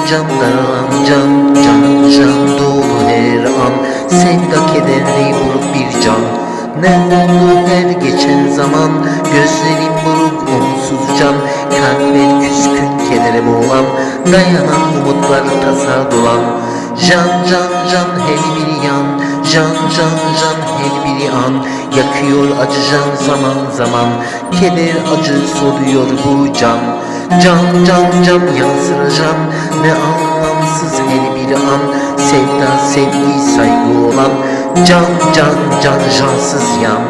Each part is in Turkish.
can daralan can, can dolu her an. Sevda kederli buruk bir can. Ne oldu her geçen zaman, gözlerim buruk umutsuz can. Kalpler küskün kedere boğulan, dayanan umutlar tasa dolan. Can her bir yan, can her bir an. Yakıyor acı can zaman zaman, keder acı soluyor bu can. Can yansıracağım, ne anlamsız her bir an. Sevda sevgi saygı olan, can cansız yan.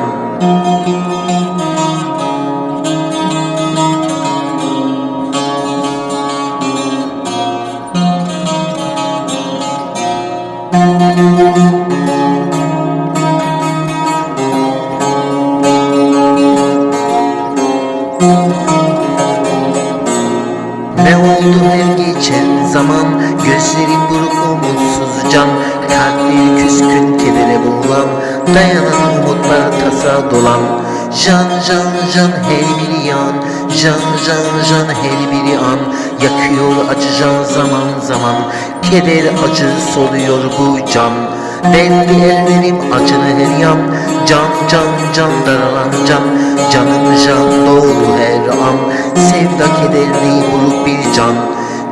Ne oldu her geçen zaman, gözlerim buruk umutsuz can. Kalpleri küskün kedere boğulan, dayanan umutlar tasa dolan. Can her bir yan, can her bir an. Yakıyor acı can zaman zaman, keder acı soluyor bu can. Dertli ellerim acılı her yan, can daralan can. Canım can dolu her an, sevda kederli buruk bir can.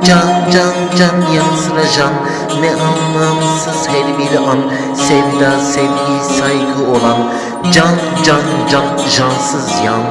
Can yansıracağım, ne anlamsız her bir an. Sevda sevgi saygı olan, can cansız yan.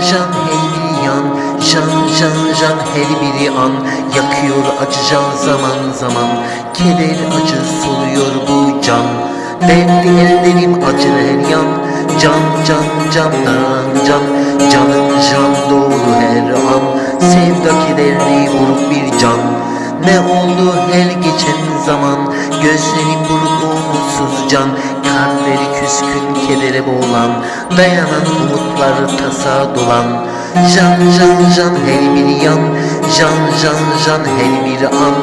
Can her bir yan, can her bir an. Yakıyor acı can zaman zaman, keder acı soluyor bu can. Dertli ellerim acılı her yan, can daralan can. Canım can dolu her an, sevda kederli buruk bir can. Ne oldu her geçen zaman, gözlerim buruk umutsuz can. Kalpleri küskün kedere boğulan, dayanan umutlar tasa dolan. Can her bir yan, can her bir an.